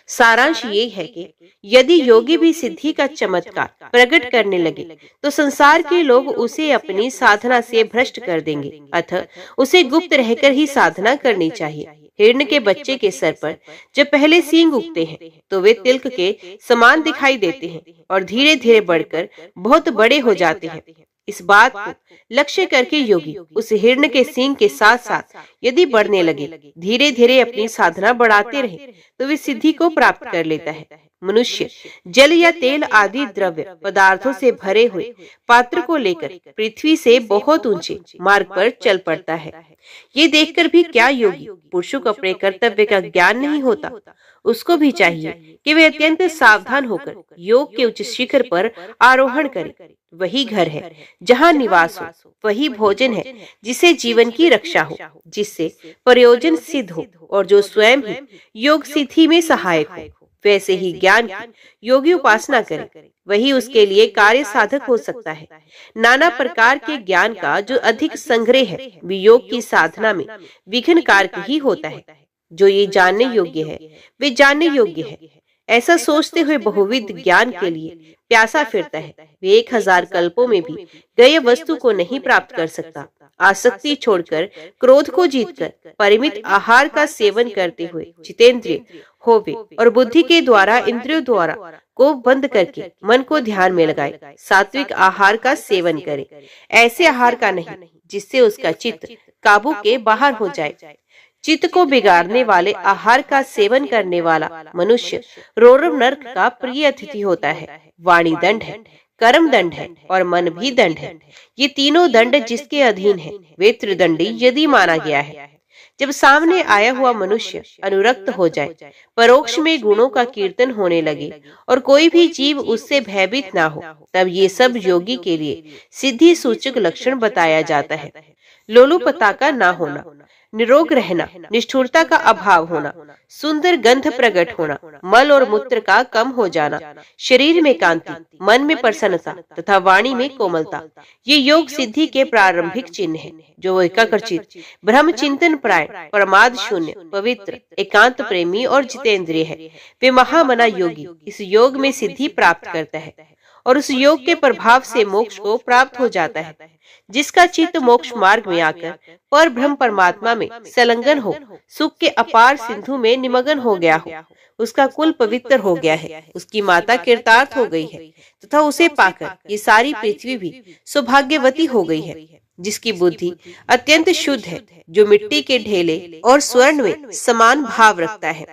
सारांश ये है कि यदि योगी भी सिद्धि का चमत्कार प्रकट करने लगे तो संसार के लोग उसे अपनी साधना से भ्रष्ट कर देंगे। अतः उसे गुप्त रहकर ही साधना करनी चाहिए। हिरण के बच्चे के सर पर जब पहले सींग उगते हैं तो वे तिलक के समान दिखाई देते हैं और धीरे धीरे बढ़कर बहुत बड़े हो जाते हैं। इस बात को लक्ष्य करके योगी उस हिरण के सींग के साथ साथ यदि बढ़ने लगे, धीरे धीरे अपनी साधना बढ़ाते रहे तो वे सिद्धि को प्राप्त कर लेता है। मनुष्य जल या तेल आदि द्रव्य पदार्थों से भरे हुए पात्र को लेकर पृथ्वी से बहुत ऊंचे मार्ग पर चल पड़ता है। ये देखकर भी क्या योगी पुरुषों को अपने कर्तव्य का ज्ञान नहीं होता? उसको भी चाहिए कि वे अत्यंत सावधान होकर योग के उच्च शिखर पर आरोहण करें। वही घर है जहाँ निवास हो, वही भोजन है जिससे जीवन की रक्षा हो, जिससे प्रयोजन सिद्ध हो और जो स्वयं ही योग सिद्धि में सहायक हो। वैसे ही ज्ञान की योगी उपासना करे, वही उसके लिए कार्य साधक हो सकता है। नाना प्रकार के ज्ञान का जो अधिक संग्रह है योग की साधना में विघ्न कारक ही होता है। जो ये जानने योग्य है वे जानने योग्य है, ऐसा सोचते हुए बहुविध ज्ञान के लिए प्यासा फिरता है। वे 1000 कल्पों में भी गए वस्तु को नहीं प्राप्त कर सकता। आसक्ति छोड़कर, क्रोध को जीतकर, परिमित आहार का सेवन करते हुए जितेंद्रिय होवे और बुद्धि के द्वारा इंद्रियों द्वारा को बंद करके मन को ध्यान में लगाए। सात्विक आहार का सेवन करे, ऐसे आहार का नहीं जिससे उसका चित्त काबू के बाहर हो जाए। चित्त को बिगाड़ने वाले आहार का सेवन करने वाला मनुष्य रोरव नरक का प्रिय अतिथि होता है। वाणी दंड है, कर्म दंड है और मन भी दंड है। ये तीनों दंड जिसके अधीन है वे त्रिदंडी यदि माना गया है। जब सामने आया हुआ मनुष्य अनुरक्त हो जाए, परोक्ष में गुणों का कीर्तन होने लगे और कोई भी जीव उससे भयभीत ना हो, तब ये सब योगी के लिए सिद्धि सूचक लक्षण बताया जाता है। लोलुपता का ना होना, निरोग रहना, निष्ठुरता का अभाव होना, सुंदर गंध प्रकट होना, मल और मूत्र का कम हो जाना, शरीर में कांति, मन में प्रसन्नता तथा वाणी में कोमलता, ये योग सिद्धि के प्रारंभिक चिन्ह हैं। जो एकाग्रचित, ब्रह्म चिंतन प्रायण, प्रमाद शून्य, पवित्र, एकांत प्रेमी और जितेंद्रिय है, वे महामना योगी इस योग में सिद्धि प्राप्त करता है और उस योग के प्रभाव से मोक्ष को प्राप्त हो जाता है। जिसका चित्त मोक्ष मार्ग में आकर पर ब्रह्म परमात्मा में संलग्न हो, सुख के अपार सिंधु में निमग्न हो गया हो, उसका कुल पवित्र हो गया है, उसकी माता कृतार्थ हो गई है तथा उसे पाकर ये सारी पृथ्वी भी सौभाग्यवती हो गई है। जिसकी बुद्धि अत्यंत शुद्ध है, जो मिट्टी के ढेले और स्वर्ण में समान भाव रखता है,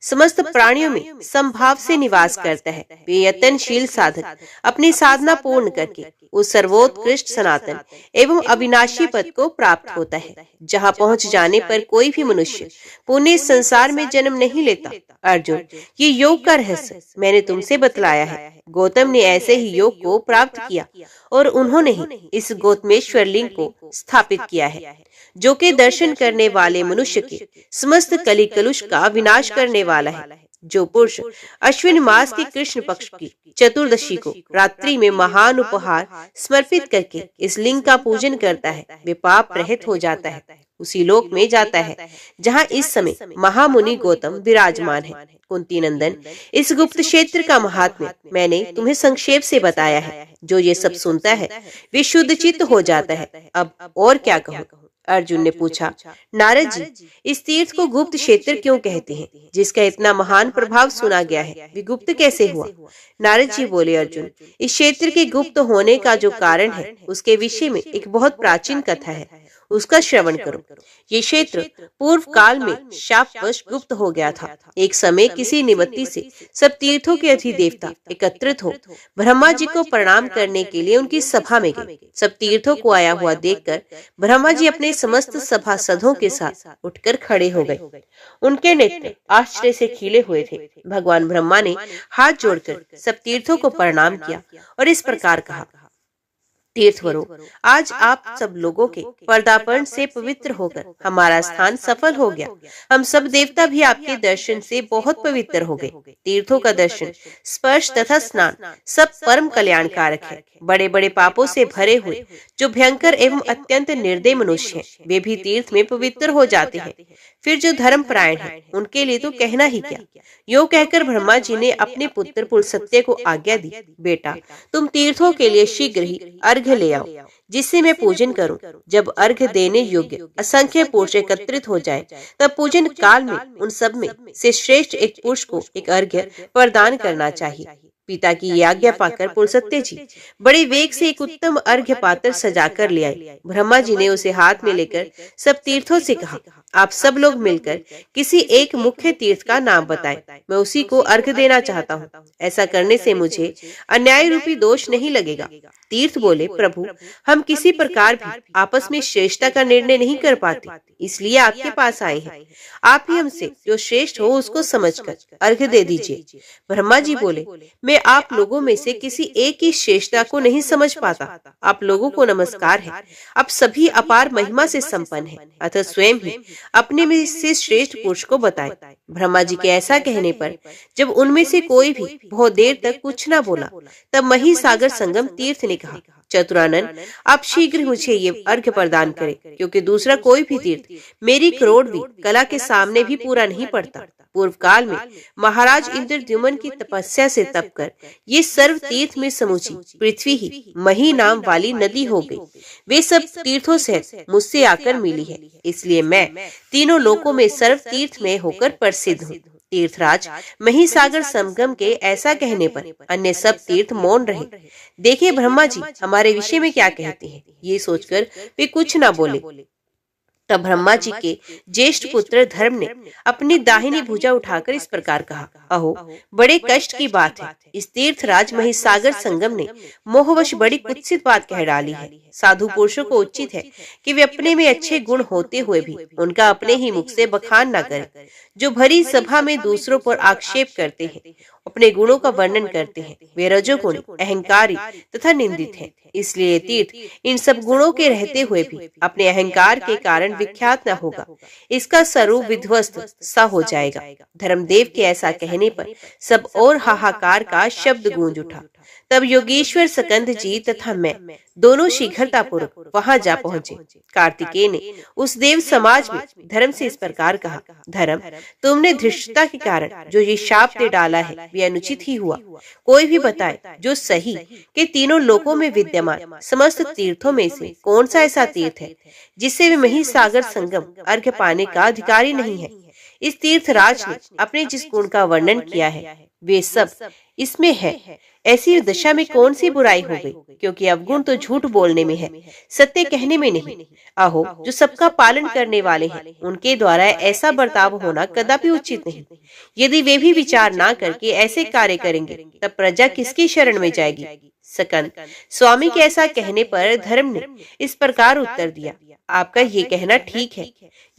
समस्त प्राणियों में संभाव से निवास करता है। वे यत्नशील साधक अपनी साधना पूर्ण करके उस सर्वोत्कृष्ट सनातन एवं अविनाशी पद को प्राप्त होता है, जहाँ पहुँच जाने पर कोई भी मनुष्य पुण्य संसार में जन्म नहीं लेता। अर्जुन, ये योग का रहस्य मैंने तुमसे बतलाया है। गौतम ने ऐसे ही योग को प्राप्त किया और उन्होंने ही इस गौतमेश्वर लिंग को स्थापित किया है, जो कि दर्शन करने वाले मनुष्य के समस्त कली कलुष का विनाश करने वाला है। जो पुरुष अश्विन मास के कृष्ण पक्ष की चतुर्दशी को रात्रि में महान उपहार समर्पित करके इस लिंग का पूजन करता है, वे पाप रहित हो जाता है, उसी लोक में जाता है जहाँ इस समय महामुनि गौतम विराजमान है। कुंती नंदन, इस गुप्त क्षेत्र का महात्म्य मैंने तुम्हें संक्षेप से बताया है। जो ये सब सुनता है वे शुद्ध चित्त हो जाता है। अब और क्या कहूँ? अर्जुन ने पूछा, नारद जी, इस तीर्थ को गुप्त क्षेत्र क्यों कहते हैं? जिसका इतना महान प्रभाव सुना गया है, वे गुप्त कैसे हुआ? नारद जी बोले, अर्जुन, इस क्षेत्र के गुप्त होने का जो कारण है उसके विषय में एक बहुत प्राचीन कथा है, उसका श्रवण करो। ये क्षेत्र पूर्व काल में शापवश गुप्त हो गया था। एक समय किसी निमित्त से सब तीर्थों के अधिदेवता एकत्रित हो ब्रह्मा जी को प्रणाम करने के लिए उनकी सभा में गए। सब तीर्थों को आया हुआ देखकर ब्रह्मा जी अपने समस्त सभासदों के साथ उठकर खड़े हो गए। उनके नेत्र आश्चर्य से खिले हुए थे। भगवान ब्रह्मा ने हाथ जोड़कर सब तीर्थों को प्रणाम किया और इस प्रकार कहा, तीर्थवरों, आज आप सब लोगों के पदार्पण से पवित्र होकर हमारा स्थान सफल हो गया। हम सब देवता भी आपके दर्शन से बहुत पवित्र हो गए। तीर्थों का दर्शन, स्पर्श तथा स्नान सब परम कल्याणकारक है। बड़े बड़े पापों से भरे हुए जो भयंकर एवं अत्यंत निर्दय मनुष्य हैं, वे भी तीर्थ में पवित्र हो जाते हैं। फिर जो धर्मपरायण हैं, उनके लिए तो कहना ही क्या। यो कहकर ब्रह्मा जी ने अपने पुत्र पुलस्त्य को आज्ञा दी, बेटा, तुम तीर्थों के लिए शीघ्र ही अर्घ्य ले आओ, जिससे मैं पूजन करूं। जब अर्घ्य देने योग्य असंख्य पुरुष एकत्रित हो जाए, तब पूजन काल में उन सब में से श्रेष्ठ एक पुरुष को एक अर्घ्य प्रदान करना चाहिए। पिता की ये आज्ञा पाकर पुलस्त्य जी बड़े वेग से एक उत्तम अर्घ्य पात्र सजा कर ले आए। ब्रह्मा जी ने उसे हाथ में लेकर सब तीर्थों से कहा, आप सब लोग मिलकर किसी एक मुख्य तीर्थ का नाम बताएं, मैं उसी को अर्घ्य देना चाहता हूँ। ऐसा करने से मुझे अन्याय रूपी दोष नहीं लगेगा। तीर्थ बोले, प्रभु, हम किसी प्रकार भी आपस में श्रेष्ठता का निर्णय नहीं कर पाते, इसलिए आपके पास आए हैं। आप ही हमसे जो श्रेष्ठ हो उसको समझकर अर्घ्य दे दीजिए। ब्रह्मा जी बोले, मैं आप लोगों में से किसी एक की श्रेष्ठता को नहीं समझ पाता। आप लोगों को नमस्कार है। आप सभी अपार महिमा से संपन्न हैं, अतः स्वयं ही अपने में से श्रेष्ठ पुरुष को बताएं। ब्रह्मा जी के ऐसा कहने पर जब उनमें से कोई भी बहुत देर तक कुछ न बोला, तब महिसागर संगम तीर्थ ने कहा, चतुरानन, आप शीघ्र मुझे ये अर्घ्य प्रदान करें, क्योंकि दूसरा कोई भी तीर्थ मेरी करोड़वीं कला के सामने भी पूरा नहीं पड़ता। पूर्व काल में महाराज इंद्रद्युम्न की तपस्या से तप कर ये सर्व तीर्थ में समूची पृथ्वी ही मही नाम वाली नदी हो गई। वे सब तीर्थों से मुझसे आकर मिली है, इसलिए मैं तीनों लोकों में सर्व तीर्थ में होकर प्रसिद्ध हूँ। तीर्थराज महिसागर संगम के ऐसा कहने पर अन्य सब तीर्थ मौन रहे। देखिए ब्रह्मा जी हमारे विषय में क्या कहते हैं। ये सोचकर वे कुछ न बोले। तब ब्रह्मा जी के ज्येष्ठ पुत्र धर्म ने अपनी दाहिनी भुजा उठाकर इस प्रकार कहा, अहो, बड़े कष्ट की बात है। इस तीर्थराज महिसागर संगम ने मोहवश बड़ी कुत्सित बात कह डाली है। साधु पुरुषों को उचित है कि वे अपने में अच्छे गुण होते हुए भी उनका अपने ही मुख से बखान न करें। जो भरी सभा में दूसरों पर आक्षेप करते हैं, अपने गुणों का वर्णन करते हैं, वे रजोगुणी, अहंकारी तथा निंदित हैं। इसलिए तीर्थ इन सब गुणों के रहते हुए भी अपने अहंकार के कारण विख्यात न होगा, इसका स्वरूप विध्वस्त सा हो जाएगा। धर्मदेव के ऐसा कहने पर सब और हाहाकार का शब्द गूंज उठा। तब योगेश्वर सकंद जी तथा मैं दोनों शीघ्रता पूर्वक वहां जा पहुंचे। कार्तिकेय ने उस देव समाज में धर्म से इस प्रकार कहा, धर्म, तुमने धृष्टता के कारण जो ये शाप दे डाला है वे अनुचित ही हुआ। कोई भी बताए जो सही कि तीनों लोकों में विद्यमान समस्त तीर्थों में से कौन सा ऐसा तीर्थ है जिससे वे महिसागर संगम अर्घ्य पाने का अधिकारी नहीं है। इस तीर्थराज ने अपने जिस गुण का वर्णन किया है वे सब इसमें है। ऐसी दशा में कौन सी बुराई हो गई, क्योंकि अवगुण तो झूठ बोलने में है, सत्य कहने में नहीं। आहो, जो सबका पालन करने वाले हैं, उनके द्वारा ऐसा बर्ताव होना कदापि उचित नहीं। यदि वे भी विचार ना करके ऐसे कार्य करेंगे, तब प्रजा किसकी शरण में जाएगी। सकंद, स्वामी के ऐसा कहने पर धर्म ने इस प्रकार उत्तर दिया, आपका ये कहना ठीक है।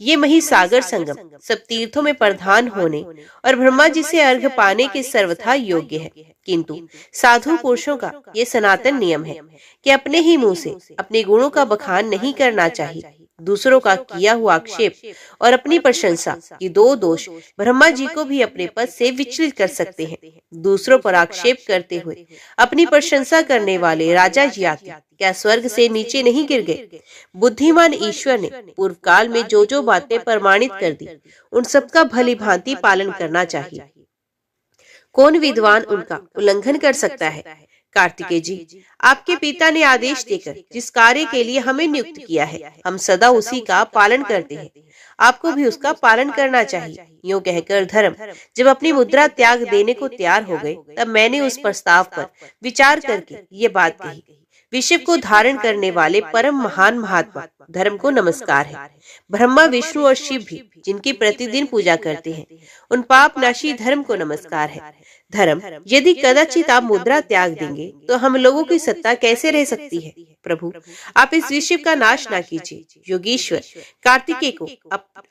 ये महिसागर संगम सब तीर्थों में प्रधान होने और ब्रह्मा जी से अर्घ पाने के सर्वथा योग्य है, किंतु साधु पुरुषों का ये सनातन नियम है कि अपने ही मुंह से अपने गुणों का बखान नहीं करना चाहिए। दूसरों का किया हुआ आक्षेप और अपनी प्रशंसा, ये दो दोष ब्रह्मा जी को भी अपने पद से विचलित कर सकते हैं। दूसरों पर आक्षेप करते हुए अपनी प्रशंसा करने वाले राजा जी आते क्या स्वर्ग से नीचे नहीं गिर गए। बुद्धिमान ईश्वर ने पूर्व काल में जो जो बातें प्रमाणित कर दी, उन सबका भली भांति पालन करना चाहिए। कौन विद्वान उनका उल्लंघन कर सकता है। कार्तिकेय जी, आपके पिता ने आदेश देकर जिस कार्य के लिए हमें नियुक्त किया है, हम सदा उसी का पालन करते हैं। आपको भी उसका पालन करना चाहिए। यूं कहकर धर्म जब अपनी मुद्रा त्याग देने को तैयार हो गए, तब मैंने उस प्रस्ताव पर विचार करके ये बात कही। विश्व को धारण करने वाले परम महान महात्मा धर्म को नमस्कार है। ब्रह्मा, विष्णु और शिव भी जिनकी प्रतिदिन पूजा करते हैं, उन पाप नाशी धर्म को नमस्कार है। धर्म, यदि कदाचित आप मुद्रा त्याग देंगे तो हम लोगों की सत्ता कैसे रह सकती है। प्रभु, आप इस विश्व का नाश ना कीजिए। योगीश्वर, कार्तिकेय को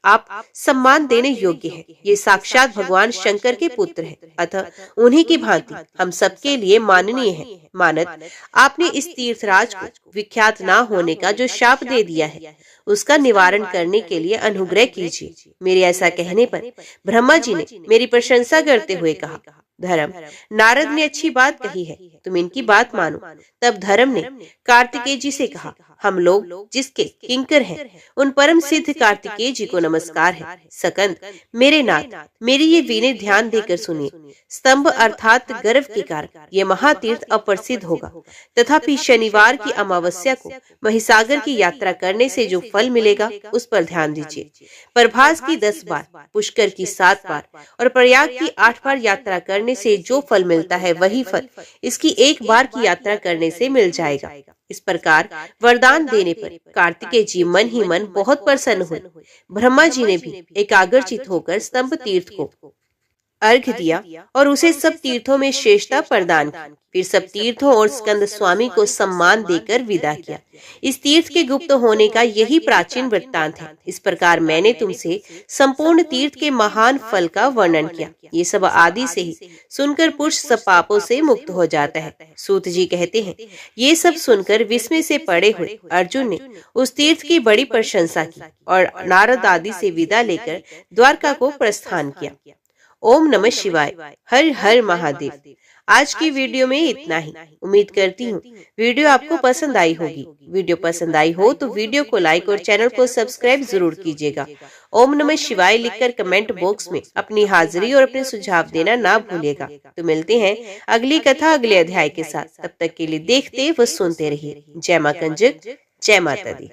आप सम्मान देने योग्य है। ये साक्षात भगवान शंकर के पुत्र है, अतः उन्हीं की भांति हम सबके लिए माननीय है। मानद, आपने इस तीर्थराज को विख्यात ना होने का जो शाप दे दिया है, उसका निवारण करने के लिए अनुग्रह कीजिए। मेरे ऐसा कहने पर ब्रह्मा जी ने मेरी प्रशंसा करते हुए कहा, धर्म, नारद ने अच्छी बात कही है, तुम इनकी बात मानो। तब धर्म ने कार्तिकेय जी से कहा, हम लोग जिसके किंकर हैं, उन परम सिद्ध कार्तिकेय जी को नमस्कार है। सकंद, मेरे नाथ, मेरी ये विनय ध्यान देकर सुनिए। स्तंभ अर्थात गर्भ के कारण ये महातीर्थ अप्रसिद्ध होगा, तथापि शनिवार की अमावस्या को महिसागर की यात्रा करने से जो फल मिलेगा, उस पर ध्यान दीजिए। प्रभास की 10 बार, पुष्कर की 7 बार और प्रयाग की 8 बार यात्रा करने से जो फल मिलता है, वही फल इसकी 1 बार की यात्रा करने से मिल जाएगा। इस प्रकार वरदान देने पर कार्तिकेय जी मन ही मन बहुत प्रसन्न हुए। ब्रह्मा जी ने भी एकाग्रचित होकर स्तंभ तीर्थ को अर्घ दिया और उसे सब तीर्थों में श्रेष्ठता प्रदान की। फिर सब तीर्थों और स्कंद स्वामी को सम्मान देकर विदा किया। इस तीर्थ के गुप्त होने का यही प्राचीन वृत्तांत है। इस प्रकार मैंने तुमसे संपूर्ण तीर्थ के महान फल का वर्णन किया। ये सब आदि से ही सुनकर पुरुष सब पापों से मुक्त हो जाता है। सूत जी कहते हैं, ये सब सुनकर विस्मय से पड़े हुए अर्जुन ने उस तीर्थ की बड़ी प्रशंसा की और नारद आदि से विदा लेकर द्वारका को प्रस्थान किया। ओम नमः शिवाय। हर हर महादेव। आज की वीडियो में इतना ही। उम्मीद करती हूँ वीडियो आपको पसंद आई होगी। वीडियो पसंद आई हो तो वीडियो को लाइक और चैनल को सब्सक्राइब जरूर कीजिएगा। ओम नमः शिवाय लिखकर कमेंट बॉक्स में अपनी हाजिरी और अपने सुझाव देना ना भूलिएगा। तो मिलते हैं अगली कथा अगले अध्याय के साथ। तब तक के लिए देखते व सुनते रहिए। जय मां कंजक, जय माता दी।